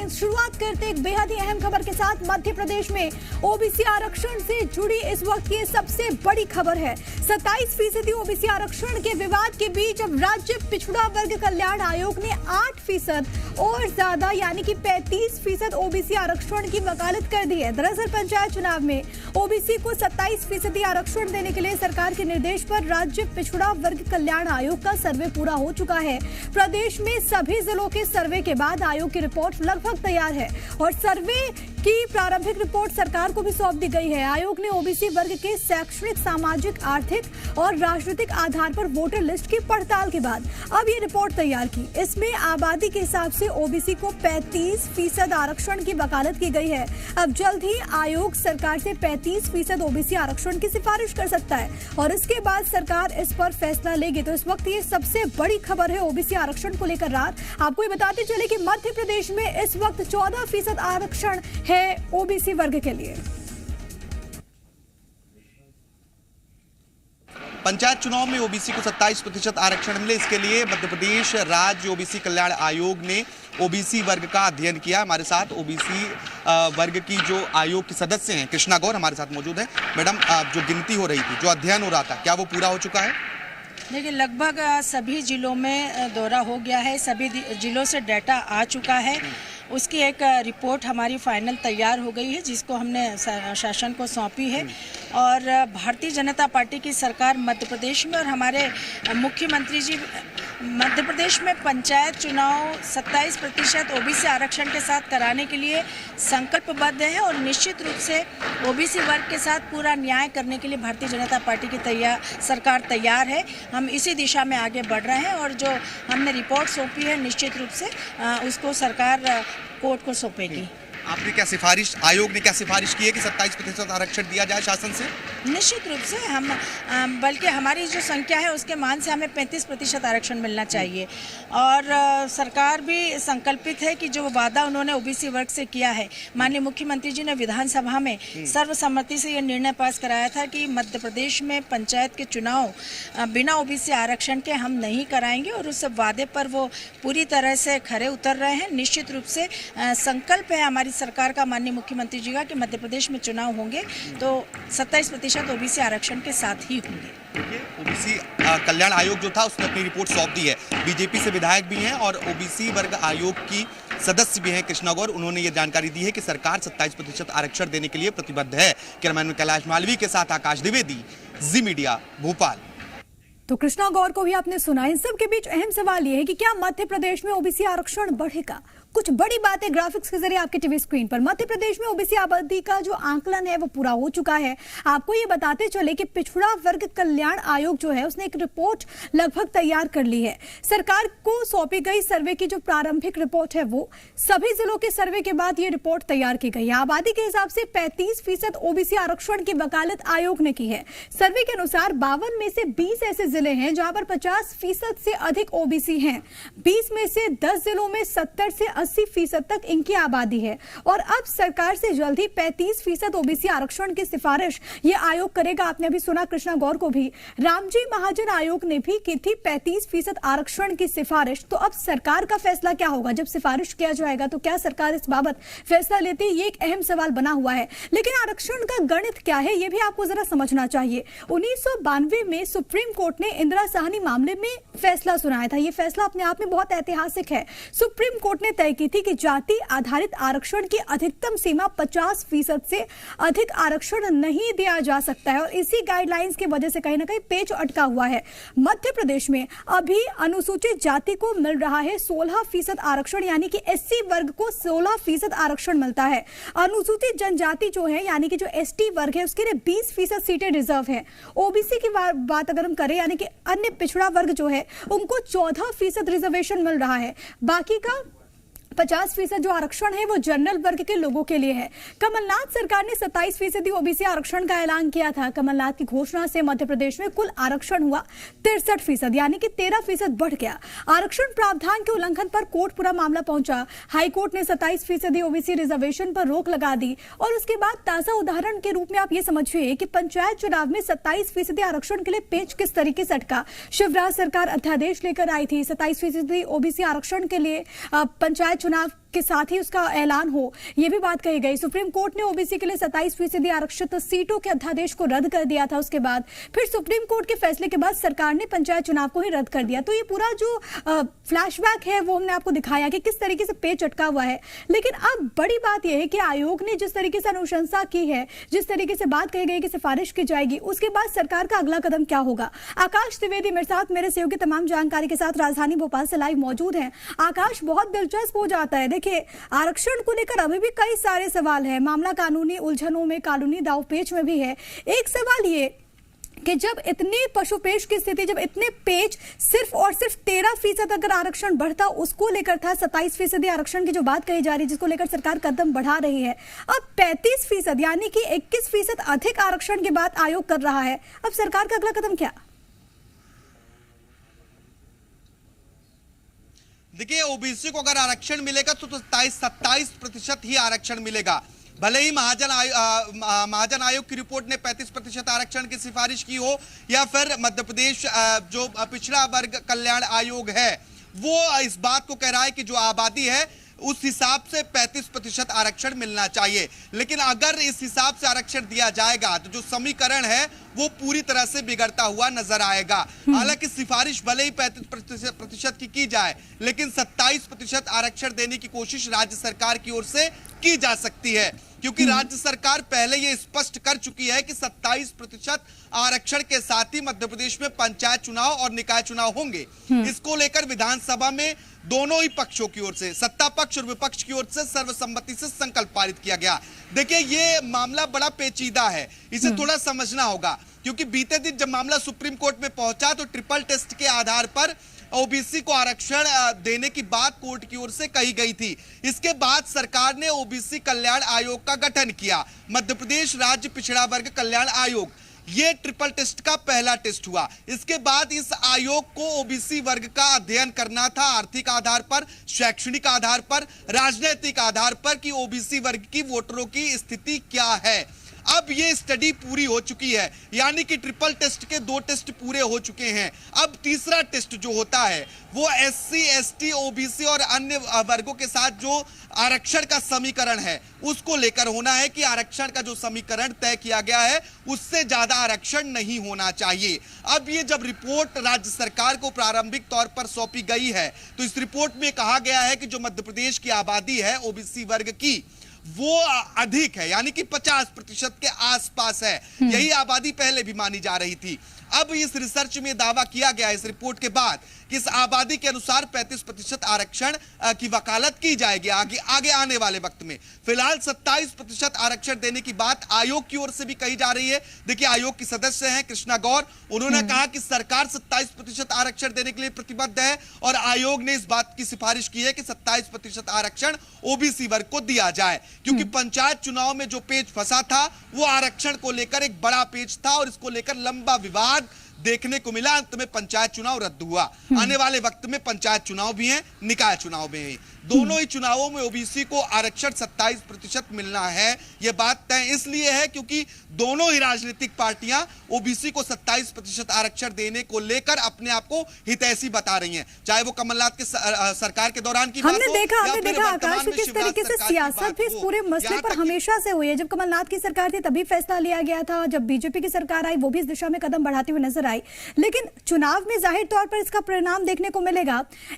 Headlines शुरुआत करते एक बेहद ही अहम खबर के साथ। मध्य प्रदेश में ओबीसी आरक्षण से जुड़ी इस वक्त की सबसे बड़ी खबर है। 27% ओबीसी आरक्षण के विवाद के बीच अब राज्य पिछड़ा वर्ग कल्याण आयोग ने 8% और ज्यादा यानी कि 35% ओबीसी आरक्षण की वकालत कर दी है। दरअसल पंचायत चुनाव में ओबीसी को 27% आरक्षण देने के लिए सरकार के निर्देश पर राज्य पिछड़ा वर्ग कल्याण आयोग का सर्वे पूरा हो चुका है। प्रदेश में सभी जिलों के सर्वे के बाद आयोग की रिपोर्ट लगभग तैयार है और सर्वे की प्रारंभिक रिपोर्ट सरकार को भी सौंप दी गई है। आयोग ने ओबीसी वर्ग के शैक्षणिक, सामाजिक, आर्थिक और राजनीतिक आधार पर वोटर लिस्ट की पड़ताल के बाद अब ये रिपोर्ट तैयार की। इसमें आबादी के हिसाब से ओबीसी को 35% आरक्षण की वकालत की गई है। अब जल्द ही आयोग सरकार से 35% ओबीसी आरक्षण की सिफारिश कर सकता है और इसके बाद सरकार इस पर फैसला लेगी। तो इस वक्त ये सबसे बड़ी खबर है ओबीसी आरक्षण को लेकर। रात आपको ये बताते चले कि मध्य प्रदेश में इस वक्त 14% आरक्षण है ओबीसी वर्ग के लिए। पंचायत चुनाव में ओबीसी को 27% आरक्षण मिले, इसके लिए मध्य प्रदेश राज्य ओबीसी कल्याण आयोग ने ओबीसी वर्ग का अध्ययन किया। हमारे साथ ओबीसी वर्ग की जो आयोग की सदस्य हैं कृष्णा गौर हमारे साथ मौजूद है। मैडम, जो गिनती हो रही थी, जो अध्ययन हो रहा था, क्या वो पूरा हो चुका है? देखिए, लगभग सभी जिलों में दौरा हो गया है, सभी जिलों से डाटा आ चुका है। उसकी एक रिपोर्ट हमारी फाइनल तैयार हो गई है जिसको हमने शासन को सौंपी है और भारतीय जनता पार्टी की सरकार मध्य प्रदेश में और हमारे मुख्यमंत्री जी मध्य प्रदेश में पंचायत चुनाव 27% ओबीसी आरक्षण के साथ कराने के लिए संकल्पबद्ध है और निश्चित रूप से ओबीसी वर्ग के साथ पूरा न्याय करने के लिए भारतीय जनता पार्टी की सरकार तैयार है। हम इसी दिशा में आगे बढ़ रहे हैं और जो हमने रिपोर्ट सौंपी है निश्चित रूप से उसको सरकार कोर्ट को सौंपेगी। आपने क्या सिफारिश, आयोग ने क्या सिफारिश की है कि 27% आरक्षण दिया जाए शासन से? निश्चित रूप से हम बल्कि हमारी जो संख्या है उसके मान से हमें 35% आरक्षण मिलना चाहिए और सरकार भी संकल्पित है कि जो वादा उन्होंने ओबीसी वर्ग से किया है, माननीय मुख्यमंत्री जी ने विधानसभा में सर्वसम्मति से ये निर्णय पास कराया था कि मध्य प्रदेश में पंचायत के चुनाव बिना ओबीसी आरक्षण के हम नहीं कराएंगे और उस वादे पर वो पूरी तरह से खरे उतर रहे हैं। निश्चित रूप से संकल्प है हमारी सरकार का, माननीय मुख्यमंत्री जी का, कि मध्य प्रदेश में चुनाव होंगे तो 27% ओबीसी आरक्षण के साथ ही होंगे। ओबीसी कल्याण आयोग जो था उसने अपनी रिपोर्ट सौंप दी है। बीजेपी से विधायक भी हैं और ओबीसी वर्ग आयोग की सदस्य भी हैं कृष्णा गौर। उन्होंने ये जानकारी दी है कि सरकार 27% आरक्षण देने के लिए प्रतिबद्ध है। कैमरामैन कैलाश मालवी के साथ आकाश द्विवेदी, जी मीडिया, भोपाल। तो कृष्णा गौर को भी आपने सुना। इन सब के बीच अहम सवाल यह है कि क्या मध्य प्रदेश में ओबीसी आरक्षण बढ़ेगा? कुछ बड़ी बातें ग्राफिक्स के जरिए आपके टीवी स्क्रीन पर। मध्य प्रदेश में ओबीसी आबादी का जो आंकलन है वो पूरा हो चुका है। आपको ये बताते चले कि पिछड़ा वर्ग कल्याण आयोग जो है उसने एक रिपोर्ट लगभग तैयार कर ली है। सरकार को सौंपी गई सर्वे की जो प्रारंभिक रिपोर्ट है वो सभी जिलों के सर्वे के बाद ये रिपोर्ट तैयार की गई है। आबादी के हिसाब से 35% ओबीसी आरक्षण की वकालत आयोग ने की है। सर्वे के अनुसार 52 में से 20 ऐसे जिले हैं जहां पर 50% से अधिक ओबीसी हैं। 20 में से 10 जिलों में 70 से 80% तक इनकी आबादी है और अब सरकार से जल्द ही 35% ओबीसी आरक्षण की सिफारिश ये आयोग करेगा। आपने अभी सुना कृष्णा गौर को भी। रामजी महाजन आयोग ने भी की थी 35% आरक्षण की सिफारिश। तो अब सरकार का फैसला क्या होगा? जब सिफारिश किया जाएगा तो क्या सरकार इस बाबत फैसला लेती है, ये एक अहम सवाल बना हुआ है। लेकिन आरक्षण का गणित क्या है ये भी आपको जरा समझना चाहिए। 1992 में सुप्रीम कोर्ट ने इंदिरा साहनी मामले में फैसला सुनाया था। यह फैसला अपने आप में बहुत ऐतिहासिक है। सुप्रीम कोर्ट ने तय की थी कि जाति आधारित आरक्षण की अधिकतम सीमा 50% से अधिक आरक्षण नहीं दिया जा सकता है और इसी गाइडलाइंस की वजह से कहीं ना कहीं पेच अटका हुआ है। मध्य प्रदेश में अभी अनुसूचित जाति को मिल रहा है 16% आरक्षण, यानी कि एससी वर्ग को 16% आरक्षण मिलता है। अनुसूचित जनजाति जो है यानी कि जो एसटी वर्ग है उसके लिए 20% सीटें रिजर्व है। ओबीसी की बात अगर हम करें यानी कि अन्य पिछड़ा वर्ग जो है उनको 14% रिजर्वेशन मिल रहा है। बाकी का 50% जो आरक्षण है वो जनरल वर्ग के लोगों के लिए है। कमलनाथ सरकार ने 27% ओबीसी आरक्षण का ऐलान किया था। कमलनाथ की घोषणा से मध्य प्रदेश में कुल आरक्षण हुआ 63%, यानी कि 13% बढ़ गया। आरक्षण प्रावधान के उल्लंघन पर कोर्ट पूरा मामला पहुंचा। हाईकोर्ट ने 27% ओबीसी रिजर्वेशन पर रोक लगा दी और उसके बाद ताजा उदाहरण के रूप में आप ये समझिए कि पंचायत चुनाव में 27% आरक्षण के लिए पेच किस तरीके से अटका। शिवराज सरकार अध्यादेश लेकर आई थी 27% ओबीसी आरक्षण के लिए। पंचायत चुनाव के साथ ही उसका ऐलान हो, ये भी बात कही गई। सुप्रीम कोर्ट ने ओबीसी के लिए 27% आरक्षित सीटों के अध्यादेश को रद्द कर दिया था। उसके बाद फिर सुप्रीम कोर्ट के फैसले के बाद सरकार ने पंचायत चुनाव को ही रद्द कर दिया। तो ये पूरा जो फ्लैशबैक है वो हमने आपको दिखाया कि किस तरीके से पेच अटका हुआ है। लेकिन अब बड़ी बात यह है कि आयोग ने जिस तरीके से अनुशंसा की है, जिस तरीके से बात कही गई कि सिफारिश की जाएगी, उसके बाद सरकार का अगला कदम क्या होगा। आकाश त्रिवेदी मेरे साथ, मेरे सहयोगी तमाम जानकारी के साथ राजधानी भोपाल से लाइव मौजूद हैं। आकाश, बहुत दिलचस्प हो जाता है। देखिए, आरक्षण को लेकर अभी भी कई सारे सवाल है, मामला कानूनी उलझनों में, कानूनी दावपेच में भी है। एक सवाल ये कि जब इतनी पशुपेश की स्थिति, जब इतने पेच सिर्फ और सिर्फ 13% अगर आरक्षण बढ़ता उसको लेकर था, 27% आरक्षण की जो बात कही जा रही है जिसको लेकर सरकार कदम बढ़ा रही है, अब 35% यानी कि 21% अधिक आरक्षण की बात आयोग कर रहा है। अब सरकार का अगला कदम क्या? देखिए, ओबीसी को अगर आरक्षण मिलेगा तो 27% ही आरक्षण मिलेगा। भले ही महाजन आयोग की रिपोर्ट ने 35% आरक्षण की सिफारिश की हो, या फिर मध्य प्रदेश जो पिछड़ा वर्ग कल्याण आयोग है वो इस बात को कह रहा है कि जो आबादी है उस हिसाब से 35% आरक्षण मिलना चाहिए। लेकिन अगर इस हिसाब से आरक्षण दिया जाएगा तो जो समीकरण है वो पूरी तरह से बिगड़ता हुआ नजर आएगा। हालांकि सिफारिश भले ही 35% की जाए, लेकिन 27% आरक्षण देने की कोशिश राज्य सरकार की ओर से की जा सकती है, क्योंकि राज्य सरकार पहले ये स्पष्ट कर चुकी है कि 27% आरक्षण के साथ ही मध्य प्रदेश में पंचायत चुनाव और निकाय चुनाव होंगे। इसको लेकर विधानसभा में दोनों ही पक्षों की ओर से, सत्ता पक्ष और विपक्ष की ओर से सर्वसम्मति से संकल्प पारित किया गया। देखिए, ये मामला बड़ा पेचीदा है, इसे थोड़ा समझना होगा, क्योंकि बीते दिन जब मामला सुप्रीम कोर्ट में पहुंचा तो ट्रिपल टेस्ट के आधार पर ओबीसी को आरक्षण देने की बात कोर्ट की ओर से कही गई थी। इसके बाद सरकार ने ओबीसी कल्याण आयोग का गठन किया, मध्य प्रदेश राज्य पिछड़ा वर्ग कल्याण आयोग। ये ट्रिपल टेस्ट का पहला टेस्ट हुआ। इसके बाद इस आयोग को ओबीसी वर्ग का अध्ययन करना था, आर्थिक आधार पर, शैक्षणिक आधार पर, राजनीतिक आधार पर कि ओबीसी वर्ग की वोटरों की स्थिति क्या है। अब ये स्टडी पूरी हो चुकी है, यानी कि ट्रिपल टेस्ट के 2 टेस्ट पूरे हो चुके हैं। अब तीसरा टेस्ट जो होता है वो एससी, एसटी, ओबीसी और अन्य वर्गों के साथ जो आरक्षण का समीकरण है उसको लेकर होना है कि आरक्षण का जो समीकरण तय किया गया है उससे ज्यादा आरक्षण नहीं होना चाहिए। अब ये जब रिपोर्ट राज्य सरकार को प्रारंभिक तौर पर सौंपी गई है तो इस रिपोर्ट में कहा गया है कि जो मध्य प्रदेश की आबादी है ओबीसी वर्ग की वो अधिक है, यानी कि 50% के आसपास है। यही आबादी पहले भी मानी जा रही थी। अब इस रिसर्च में दावा किया गया इस रिपोर्ट के बाद कि इस आबादी के अनुसार 35% आरक्षण की वकालत की जाएगी आगे आने वाले वक्त में। फिलहाल 27% आरक्षण देने की बात आयोग की ओर से भी कही जा रही है। देखिए, आयोग की सदस्य हैं कृष्णा गौर, उन्होंने कहा कि सरकार 27% आरक्षण देने के लिए प्रतिबद्ध है और आयोग ने इस बात की सिफारिश की है कि 27% आरक्षण ओबीसी वर्ग को दिया जाए, क्योंकि पंचायत चुनाव में जो पेच फंसा था वो आरक्षण को लेकर एक बड़ा पेच था और इसको लेकर लंबा विवाद देखने को मिला। अंत में पंचायत चुनाव रद्द हुआ। आने वाले वक्त में पंचायत चुनाव भी हैं, निकाय चुनाव भी हैं। दोनों ही चुनावों में ओबीसी को आरक्षण 27% मिलना है। यह बात तय इसलिए है क्योंकि दोनों ही राजनीतिक पार्टियां ओबीसी को 27% आरक्षण देने को लेकर अपने आप को हितैषी बता रही हैं, चाहे वो कमलनाथ के सरकार के दौरान की बात हो, हमने देखा आकाश कि किस तरीके से सियासत भी इस पूरे मसले पर हमेशा से हुई है। जब कमलनाथ की सरकार थी तभी फैसला लिया गया था, जब बीजेपी की सरकार आई वो भी इस दिशा में कदम बढ़ाती हुई नजर आई। लेकिन चुनाव में जाहिर तौर पर इसका परिणाम देखने को मिलेगा।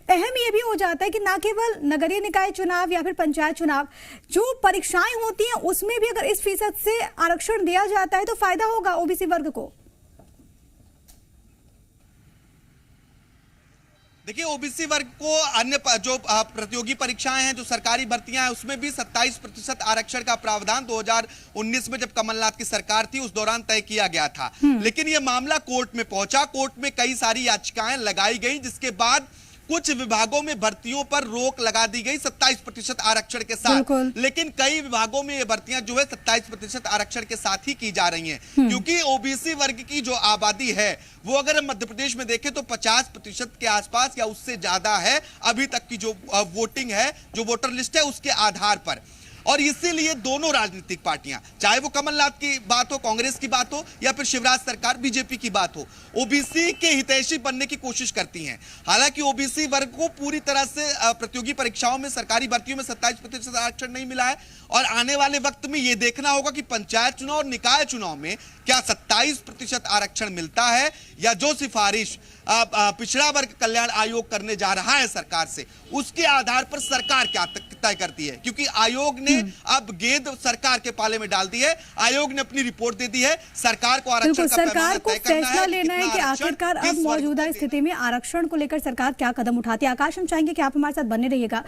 अहम यह भी हो जाता है कि न केवल नगरीय निकाय चुनाव या फिर पंचायत चुनाव, जो परीक्षाएं होती हैं उसमें भी अगर इस फीसद से आरक्षण दिया जाता है तो फायदा होगा ओबीसी वर्ग को। देखिए, ओबीसी वर्ग को अन्य जो प्रतियोगी परीक्षाएं हैं, जो सरकारी भर्तियां हैं, उसमें भी 27% आरक्षण का प्रावधान 2019 में जब कमलनाथ की सरकार थी उस दौरान तय किया गया था। लेकिन यह मामला कोर्ट में पहुंचा, कोर्ट में कई सारी याचिकाएं लगाई गई, जिसके बाद कुछ विभागों में भर्तियों पर रोक लगा दी गई 27% आरक्षण के साथ। लेकिन कई विभागों में ये भर्तियां जो है 27% आरक्षण के साथ ही की जा रही हैं, क्योंकि ओबीसी वर्ग की जो आबादी है वो अगर मध्य प्रदेश में देखें तो 50% के आसपास या उससे ज्यादा है अभी तक की जो वोटिंग है, जो वोटर लिस्ट है उसके आधार पर। और इसीलिए दोनों राजनीतिक पार्टियां, चाहे वो कमलनाथ की बात हो, कांग्रेस की बात हो, या फिर शिवराज सरकार बीजेपी की बात हो, ओबीसी के हितैषी बनने की कोशिश करती हैं। हालांकि ओबीसी वर्ग को पूरी तरह से प्रतियोगी परीक्षाओं में, सरकारी भर्तियों में 27% आरक्षण नहीं मिला है और आने वाले वक्त में यह देखना होगा कि पंचायत चुनाव और निकाय चुनाव में क्या 27% आरक्षण मिलता है, या जो सिफारिश पिछड़ा वर्ग कल्याण आयोग करने जा रहा है सरकार से, उसके आधार पर सरकार क्या तय करती है। क्योंकि आयोग ने अब गेंद सरकार के पाले में डाल दी है, आयोग ने अपनी रिपोर्ट दे दी है, सरकार को आरक्षण का पैमाना तय करना है। फैसला लेना है कि आखिरकार अब मौजूदा स्थिति में आरक्षण को लेकर सरकार क्या कदम उठाती है। आकाश, हम चाहेंगे कि आप हमारे साथ बने रहिएगा।